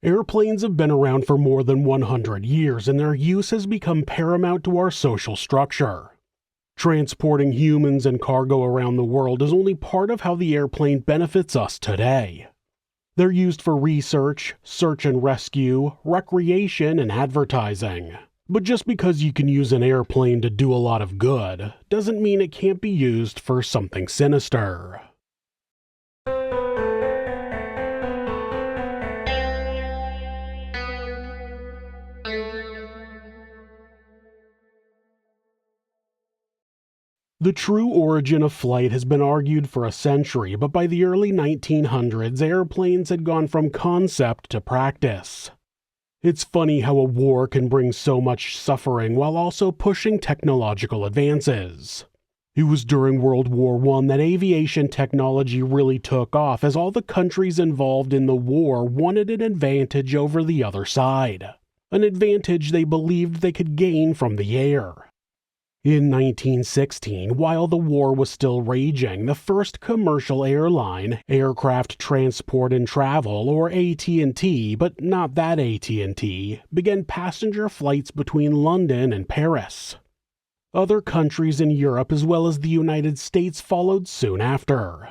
Airplanes have been around for more than 100 years, and their use has become paramount to our social structure. Transporting humans and cargo around the world is only part of how the airplane benefits us today. They're used for research, search and rescue, recreation, and advertising. But just because you can use an airplane to do a lot of good, doesn't mean it can't be used for something sinister. The true origin of flight has been argued for a century, but by the early 1900s, airplanes had gone from concept to practice. It's funny how a war can bring so much suffering while also pushing technological advances. It was during World War I that aviation technology really took off, as all the countries involved in the war wanted an advantage over the other side, an advantage they believed they could gain from the air. In 1916, while the war was still raging, the first commercial airline, Aircraft Transport and Travel, or AT&T, but not that AT&T, began passenger flights between London and Paris. Other countries in Europe as well as the United States followed soon after.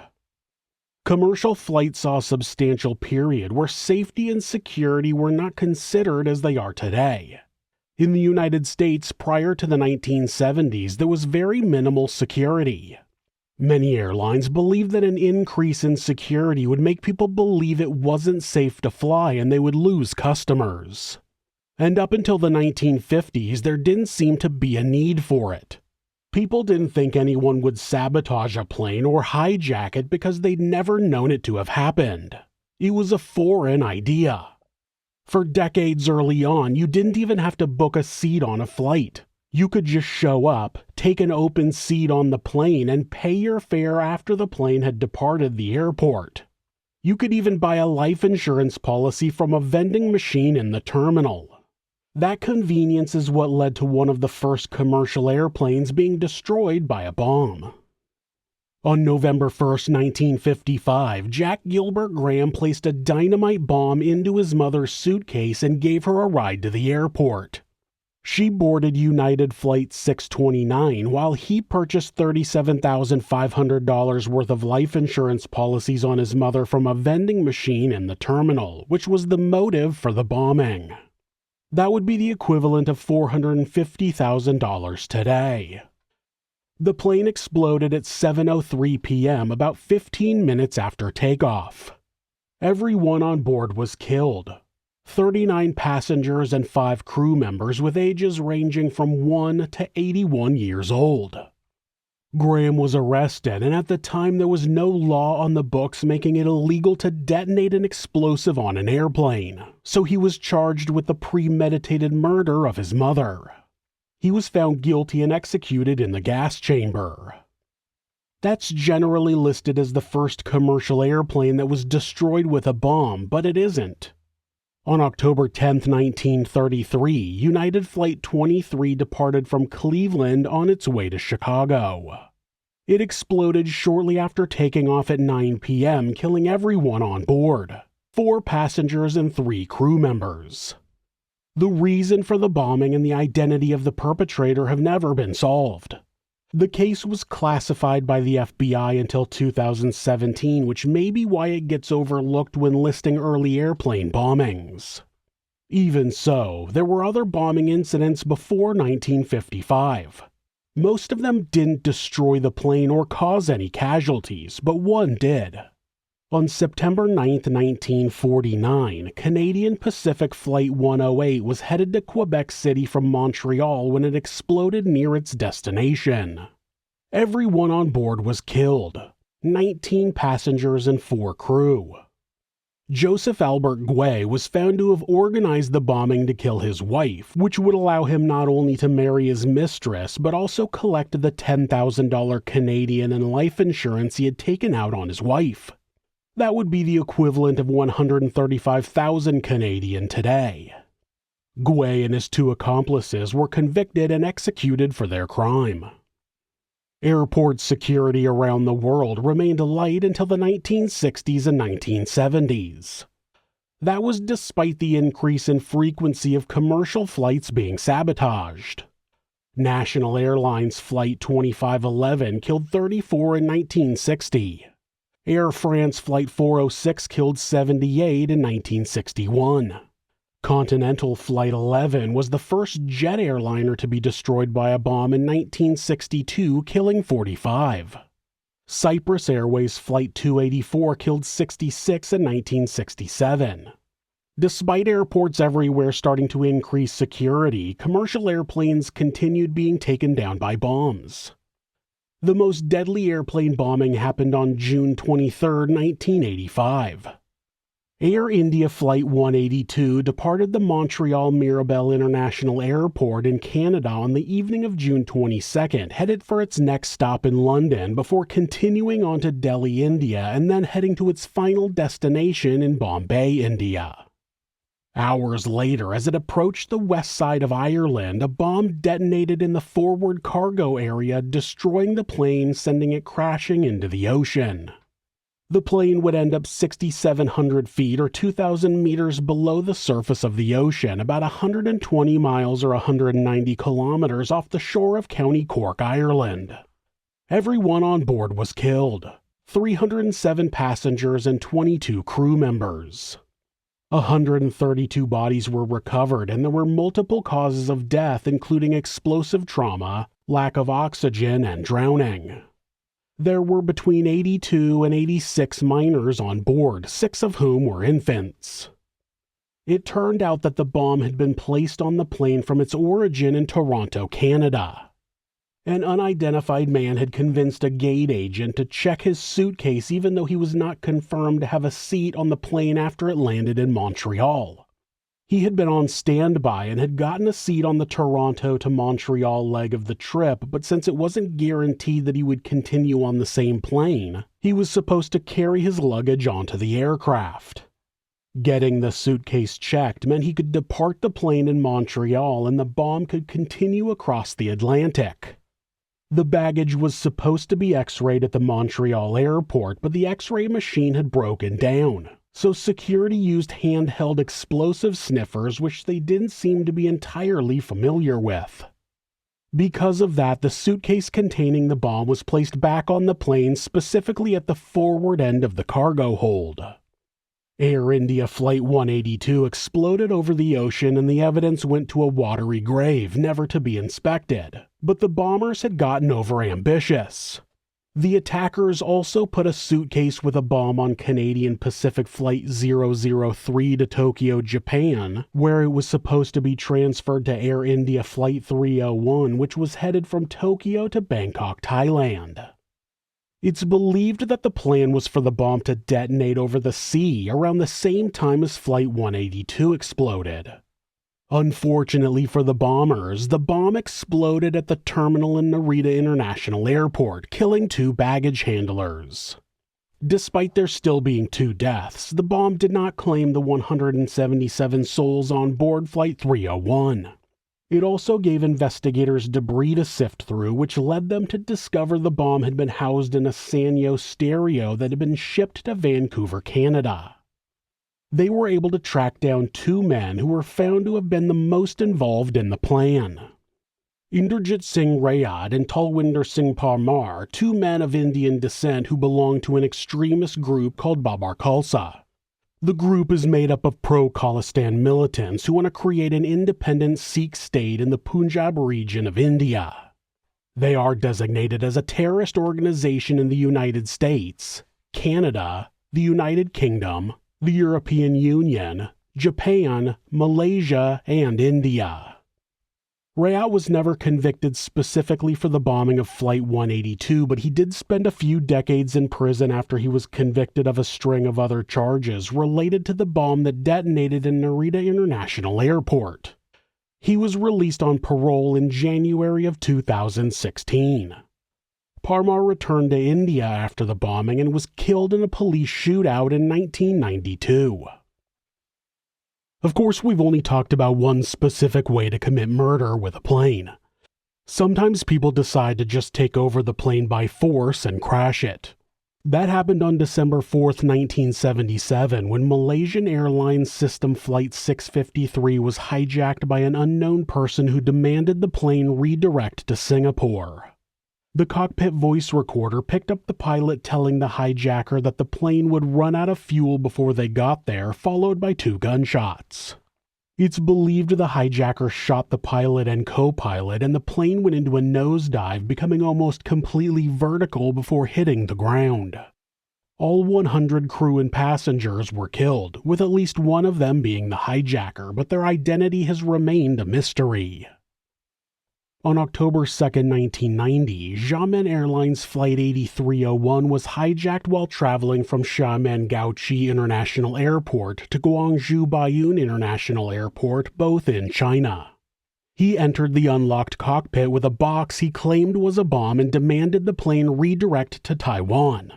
Commercial flight saw a substantial period where safety and security were not considered as they are today. In the United States, prior to the 1970s, there was very minimal security. Many airlines believed that an increase in security would make people believe it wasn't safe to fly and they would lose customers. And up until the 1950s, there didn't seem to be a need for it. People didn't think anyone would sabotage a plane or hijack it because they'd never known it to have happened. It was a foreign idea. For decades early on, you didn't even have to book a seat on a flight. You could just show up, take an open seat on the plane, and pay your fare after the plane had departed the airport. You could even buy a life insurance policy from a vending machine in the terminal. That convenience is what led to one of the first commercial airplanes being destroyed by a bomb. On November 1st, 1955, Jack Gilbert Graham placed a dynamite bomb into his mother's suitcase and gave her a ride to the airport. She boarded United Flight 629 while he purchased $37,500 worth of life insurance policies on his mother from a vending machine in the terminal, which was the motive for the bombing. That would be the equivalent of $450,000 today. The plane exploded at 7:03 p.m., about 15 minutes after takeoff. Everyone on board was killed. 39 passengers and 5 crew members with ages ranging from 1 to 81 years old. Graham was arrested, and at the time there was no law on the books making it illegal to detonate an explosive on an airplane, so he was charged with the premeditated murder of his mother. He was found guilty and executed in the gas chamber. That's generally listed as the first commercial airplane that was destroyed with a bomb, but it isn't. On October 10, 1933, United Flight 23 departed from Cleveland on its way to Chicago. It exploded shortly after taking off at 9 p.m., killing everyone on board, 4 passengers and 3 crew members. The reason for the bombing and the identity of the perpetrator have never been solved. The case was classified by the FBI until 2017, which may be why it gets overlooked when listing early airplane bombings. Even so, there were other bombing incidents before 1955. Most of them didn't destroy the plane or cause any casualties, but one did. On September 9, 1949, Canadian Pacific Flight 108 was headed to Quebec City from Montreal when it exploded near its destination. Everyone on board was killed, 19 passengers and 4 crew. Joseph Albert Guay was found to have organized the bombing to kill his wife, which would allow him not only to marry his mistress, but also collect the $10,000 Canadian and life insurance he had taken out on his wife. That would be the equivalent of $135,000 Canadian today. Guay and his 2 accomplices were convicted and executed for their crime. Airport security around the world remained light until the 1960s and 1970s. That was despite the increase in frequency of commercial flights being sabotaged. National Airlines Flight 2511 killed 34 in 1960. Air France Flight 406 killed 78 in 1961. Continental Flight 11 was the first jet airliner to be destroyed by a bomb in 1962, killing 45. Cyprus Airways Flight 284 killed 66 in 1967. Despite airports everywhere starting to increase security, commercial airplanes continued being taken down by bombs. The most deadly airplane bombing happened on June 23, 1985. Air India Flight 182 departed the Montreal Mirabel International Airport in Canada on the evening of June 22, headed for its next stop in London before continuing on to Delhi, India, and then heading to its final destination in Bombay, India. Hours later, as it approached the west side of Ireland, a bomb detonated in the forward cargo area, destroying the plane, sending it crashing into the ocean. The plane would end up 6,700 feet or 2,000 meters below the surface of the ocean, about 120 miles or 190 kilometers off the shore of County Cork, Ireland. Everyone on board was killed, 307 passengers and 22 crew members. 132 bodies were recovered, and there were multiple causes of death, including explosive trauma, lack of oxygen, and drowning. There were between 82 and 86 minors on board, 6 of whom were infants. It turned out that the bomb had been placed on the plane from its origin in Toronto, Canada. An unidentified man had convinced a gate agent to check his suitcase even though he was not confirmed to have a seat on the plane after it landed in Montreal. He had been on standby and had gotten a seat on the Toronto to Montreal leg of the trip, but since it wasn't guaranteed that he would continue on the same plane, he was supposed to carry his luggage onto the aircraft. Getting the suitcase checked meant he could depart the plane in Montreal and the bomb could continue across the Atlantic. The baggage was supposed to be x-rayed at the Montreal airport, but the x-ray machine had broken down, so security used handheld explosive sniffers, which they didn't seem to be entirely familiar with. Because of that, the suitcase containing the bomb was placed back on the plane, specifically at the forward end of the cargo hold. Air India Flight 182 exploded over the ocean and the evidence went to a watery grave, never to be inspected. But the bombers had gotten over-ambitious. The attackers also put a suitcase with a bomb on Canadian Pacific Flight 003 to Tokyo, Japan, where it was supposed to be transferred to Air India Flight 301, which was headed from Tokyo to Bangkok, Thailand. It's believed that the plan was for the bomb to detonate over the sea around the same time as Flight 182 exploded. Unfortunately for the bombers, the bomb exploded at the terminal in Narita International Airport, killing 2 baggage handlers. Despite there still being 2 deaths, the bomb did not claim the 177 souls on board Flight 301. It also gave investigators debris to sift through, which led them to discover the bomb had been housed in a Sanyo stereo that had been shipped to Vancouver, Canada. They were able to track down 2 men who were found to have been the most involved in the plan. Inderjit Singh Rayad and Talwinder Singh Parmar, 2 men of Indian descent who belonged to an extremist group called Babar Khalsa. The group is made up of pro-Khalistan militants who want to create an independent Sikh state in the Punjab region of India. They are designated as a terrorist organization in the United States, Canada, the United Kingdom, the European Union, Japan, Malaysia, and India. Rayat was never convicted specifically for the bombing of Flight 182, but he did spend a few decades in prison after he was convicted of a string of other charges related to the bomb that detonated in Narita International Airport. He was released on parole in January of 2016. Parmar returned to India after the bombing and was killed in a police shootout in 1992. Of course, we've only talked about one specific way to commit murder with a plane. Sometimes people decide to just take over the plane by force and crash it. That happened on December 4th, 1977, when Malaysian Airlines System Flight 653 was hijacked by an unknown person who demanded the plane redirect to Singapore. The cockpit voice recorder picked up the pilot telling the hijacker that the plane would run out of fuel before they got there, followed by 2 gunshots. It's believed the hijacker shot the pilot and co-pilot, and the plane went into a nosedive, becoming almost completely vertical before hitting the ground. All 100 crew and passengers were killed, with at least one of them being the hijacker, but their identity has remained a mystery. On October 2, 1990, Xiamen Airlines Flight 8301 was hijacked while traveling from Xiamen Gaoqi International Airport to Guangzhou Baiyun International Airport, both in China. He entered the unlocked cockpit with a box he claimed was a bomb and demanded the plane redirect to Taiwan.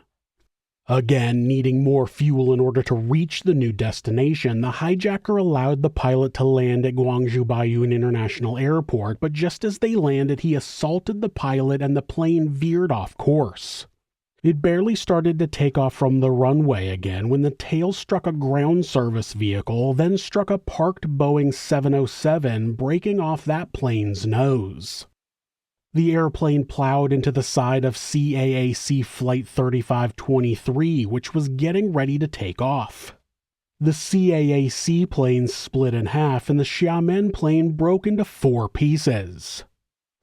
Again, needing more fuel in order to reach the new destination, the hijacker allowed the pilot to land at Guangzhou Baiyun International Airport, but just as they landed, he assaulted the pilot and the plane veered off course. It barely started to take off from the runway again when the tail struck a ground service vehicle, then struck a parked Boeing 707, breaking off that plane's nose. The airplane plowed into the side of CAAC Flight 3523, which was getting ready to take off. The CAAC plane split in half, and the Xiamen plane broke into 4 pieces.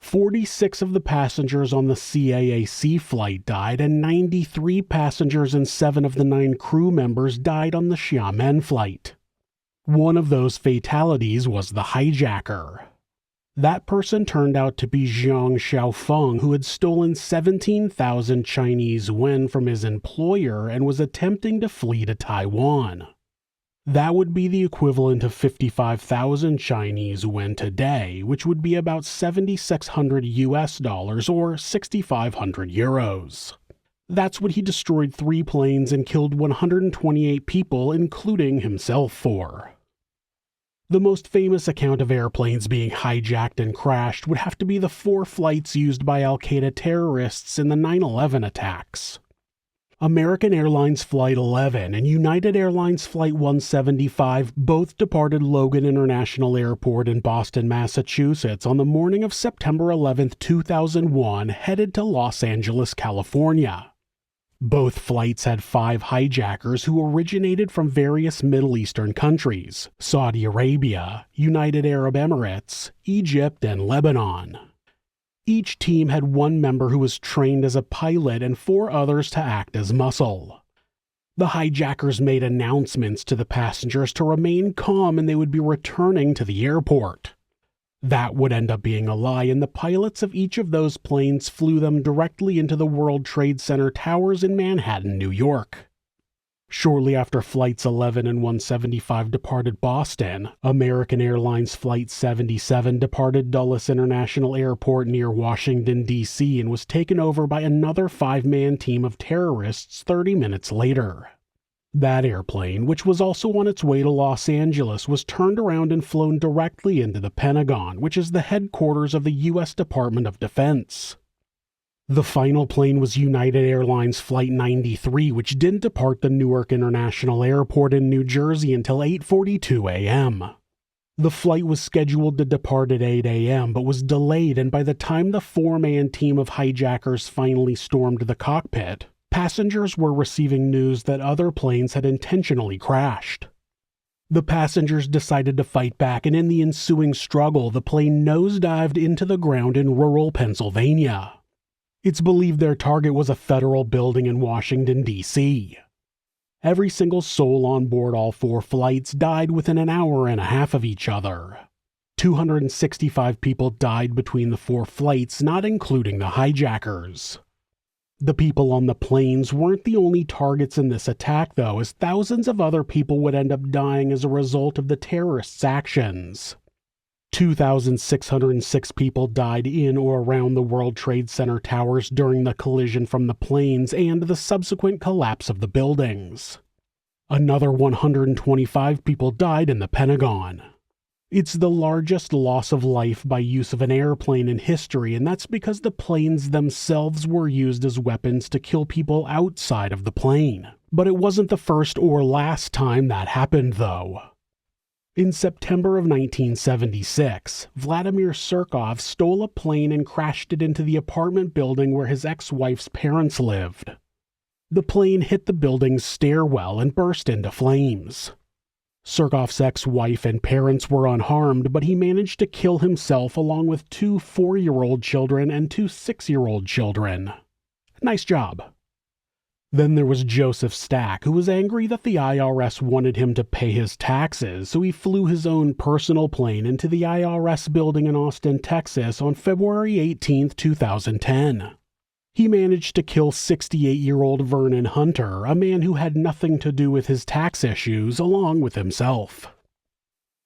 46 of the passengers on the CAAC flight died, and 93 passengers and 7 of the 9 crew members died on the Xiamen flight. One of those fatalities was the hijacker. That person turned out to be Zhang Xiaofeng, who had stolen 17,000 Chinese yuan from his employer and was attempting to flee to Taiwan. That would be the equivalent of 55,000 Chinese yuan today, which would be about $7,600 or 6,500 euros. That's what he destroyed 3 planes and killed 128 people, including himself, for. The most famous account of airplanes being hijacked and crashed would have to be the 4 flights used by Al-Qaeda terrorists in the 9/11 attacks. American Airlines Flight 11 and United Airlines Flight 175 both departed Logan International Airport in Boston, Massachusetts on the morning of September 11, 2001, headed to Los Angeles, California. Both flights had 5 hijackers who originated from various Middle Eastern countries: Saudi Arabia, United Arab Emirates, Egypt, and Lebanon. Each team had 1 member who was trained as a pilot and 4 others to act as muscle. The hijackers made announcements to the passengers to remain calm and they would be returning to the airport. That would end up being a lie, and the pilots of each of those planes flew them directly into the World Trade Center towers in Manhattan, New York. Shortly after Flights 11 and 175 departed Boston, American Airlines Flight 77 departed Dulles International Airport near Washington, D.C. and was taken over by another 5-man team of terrorists 30 minutes later. That airplane, which was also on its way to Los Angeles, was turned around and flown directly into the Pentagon, which is the headquarters of the U.S. Department of Defense. The final plane was United Airlines Flight 93, which didn't depart the Newark International Airport in New Jersey until 8:42 a.m. The flight was scheduled to depart at 8 a.m., but was delayed, and by the time the 4-man team of hijackers finally stormed the cockpit, passengers were receiving news that other planes had intentionally crashed. The passengers decided to fight back, and in the ensuing struggle, the plane nosedived into the ground in rural Pennsylvania. It's believed their target was a federal building in Washington, D.C. Every single soul on board all 4 flights died within an hour and a half of each other. 265 people died between the 4 flights, not including the hijackers. The people on the planes weren't the only targets in this attack, though, as thousands of other people would end up dying as a result of the terrorists' actions. 2,606 people died in or around the World Trade Center towers during the collision from the planes and the subsequent collapse of the buildings. Another 125 people died in the Pentagon. It's the largest loss of life by use of an airplane in history, and that's because the planes themselves were used as weapons to kill people outside of the plane. But it wasn't the first or last time that happened, though. In September of 1976, Vladimir Surkov stole a plane and crashed it into the apartment building where his ex-wife's parents lived. The plane hit the building's stairwell and burst into flames. Surkov's ex-wife and parents were unharmed, but he managed to kill himself along with 2 4-year-old children and 2 6-year-old children. Nice job. Then there was Joseph Stack, who was angry that the IRS wanted him to pay his taxes, so he flew his own personal plane into the IRS building in Austin, Texas on February 18, 2010. He managed to kill 68-year-old Vernon Hunter, a man who had nothing to do with his tax issues, along with himself.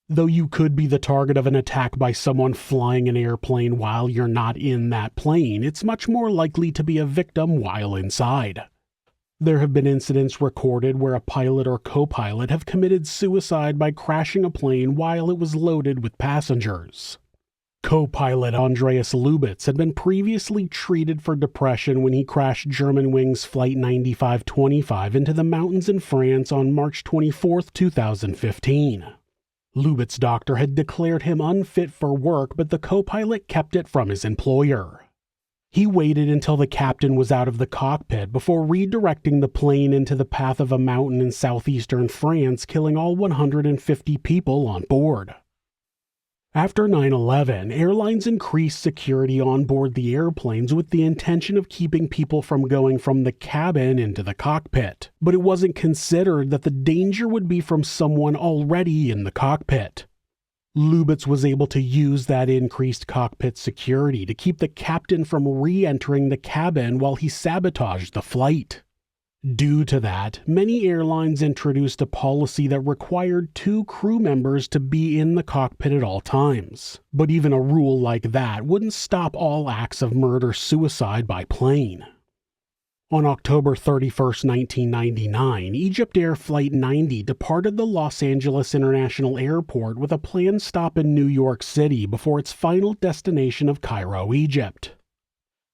Though you could be the target of an attack by someone flying an airplane while you're not in that plane, it's much more likely to be a victim while inside. There have been incidents recorded where a pilot or co-pilot have committed suicide by crashing a plane while it was loaded with passengers. Co-pilot Andreas Lubitz had been previously treated for depression when he crashed Germanwings Flight 9525 into the mountains in France on March 24, 2015. Lubitz's doctor had declared him unfit for work, but the co-pilot kept it from his employer. He waited until the captain was out of the cockpit before redirecting the plane into the path of a mountain in southeastern France, killing all 150 people on board. After 9/11, airlines increased security on board the airplanes with the intention of keeping people from going from the cabin into the cockpit, but it wasn't considered that the danger would be from someone already in the cockpit. Lubitz was able to use that increased cockpit security to keep the captain from re-entering the cabin while he sabotaged the flight. Due to that, many airlines introduced a policy that required 2 crew members to be in the cockpit at all times. But even a rule like that wouldn't stop all acts of murder-suicide by plane. On October 31, 1999, Egypt Air Flight 90 departed the Los Angeles International Airport with a planned stop in New York City before its final destination of Cairo, Egypt.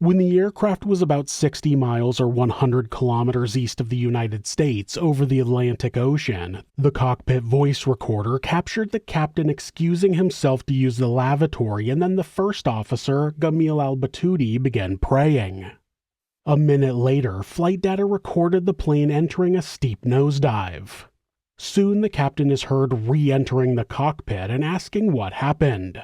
When the aircraft was about 60 miles or 100 kilometers east of the United States over the Atlantic Ocean, the cockpit voice recorder captured the captain excusing himself to use the lavatory, and then the first officer, Gamil al-Batouti, began praying. A minute later, flight data recorded the plane entering a steep nosedive. Soon the captain is heard re-entering the cockpit and asking what happened.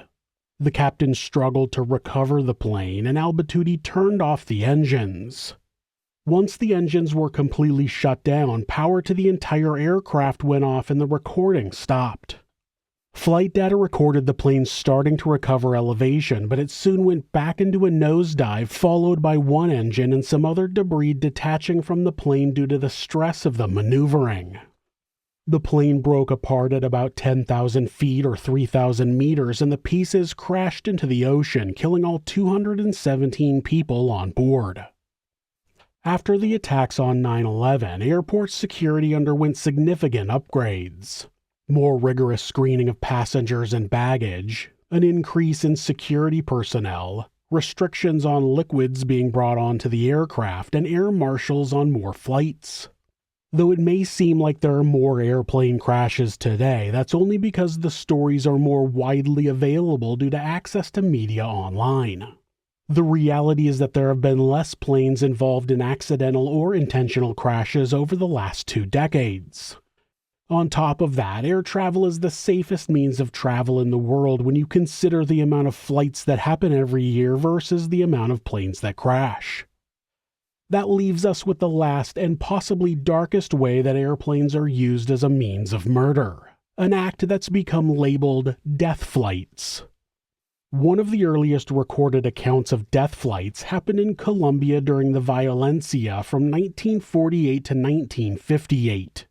The captain struggled to recover the plane, and al-Batouti turned off the engines. Once the engines were completely shut down, power to the entire aircraft went off and the recording stopped. Flight data recorded the plane starting to recover elevation, but it soon went back into a nosedive, followed by one engine and some other debris detaching from the plane due to the stress of the maneuvering. The plane broke apart at about 10,000 feet or 3,000 meters, and the pieces crashed into the ocean, killing all 217 people on board. After the attacks on 9/11, airport security underwent significant upgrades. More rigorous screening of passengers and baggage, an increase in security personnel, restrictions on liquids being brought onto the aircraft, and air marshals on more flights. Though it may seem like there are more airplane crashes today, that's only because the stories are more widely available due to access to media online. The reality is that there have been less planes involved in accidental or intentional crashes over the last 2 decades. On top of that, air travel is the safest means of travel in the world when you consider the amount of flights that happen every year versus the amount of planes that crash. That leaves us with the last and possibly darkest way that airplanes are used as a means of murder, an act that's become labeled death flights. One of the earliest recorded accounts of death flights happened in Colombia during the Violencia from 1948 to 1958.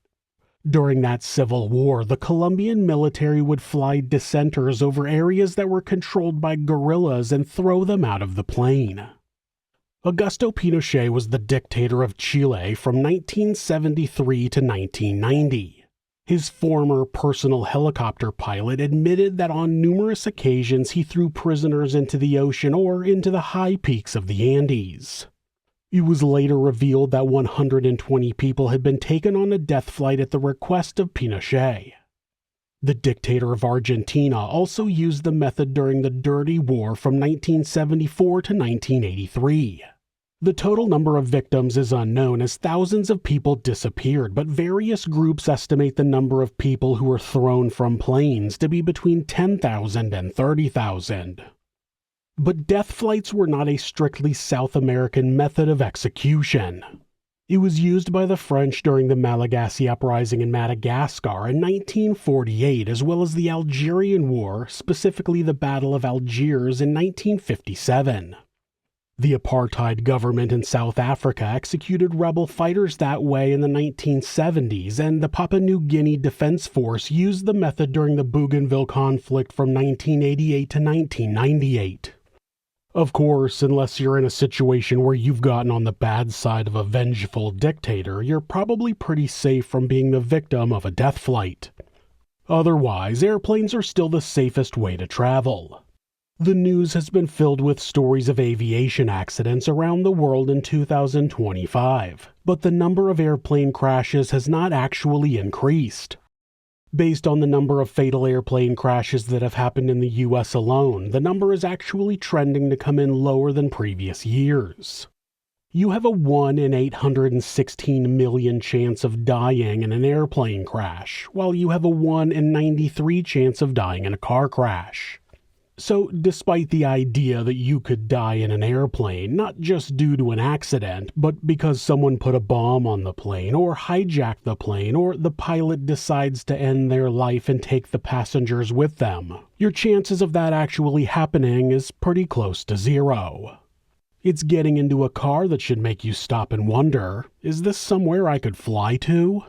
During that civil war, the Colombian military would fly dissenters over areas that were controlled by guerrillas and throw them out of the plane. Augusto Pinochet was the dictator of Chile from 1973 to 1990. His former personal helicopter pilot admitted that on numerous occasions he threw prisoners into the ocean or into the high peaks of the Andes. It was later revealed that 120 people had been taken on a death flight at the request of Pinochet. The dictator of Argentina also used the method during the Dirty War from 1974 to 1983. The total number of victims is unknown as thousands of people disappeared, but various groups estimate the number of people who were thrown from planes to be between 10,000 and 30,000. But death flights were not a strictly South American method of execution. It was used by the French during the Malagasy Uprising in Madagascar in 1948, as well as the Algerian War, specifically the Battle of Algiers in 1957. The apartheid government in South Africa executed rebel fighters that way in the 1970s, and the Papua New Guinea Defense Force used the method during the Bougainville conflict from 1988 to 1998. Of course, unless you're in a situation where you've gotten on the bad side of a vengeful dictator, you're probably pretty safe from being the victim of a death flight. Otherwise, airplanes are still the safest way to travel. The news has been filled with stories of aviation accidents around the world in 2025, but the number of airplane crashes has not actually increased. Based on the number of fatal airplane crashes that have happened in the US alone, the number is actually trending to come in lower than previous years. You have a 1 in 816 million chance of dying in an airplane crash, while you have a 1 in 93 chance of dying in a car crash. So, despite the idea that you could die in an airplane, not just due to an accident, but because someone put a bomb on the plane, or hijacked the plane, or the pilot decides to end their life and take the passengers with them, your chances of that actually happening is pretty close to zero. It's getting into a car that should make you stop and wonder, is this somewhere I could fly to?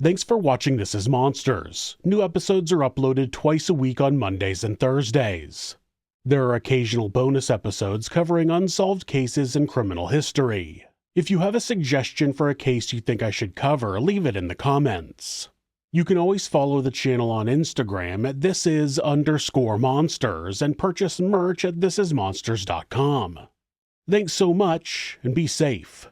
Thanks for watching This Is Monsters. New episodes are uploaded twice a week on Mondays and Thursdays. There are occasional bonus episodes covering unsolved cases and criminal history. If you have a suggestion for a case you think I should cover, leave it in the comments. You can always follow the channel on Instagram at thisis_monsters and purchase merch at thisismonsters.com. Thanks so much, and be safe.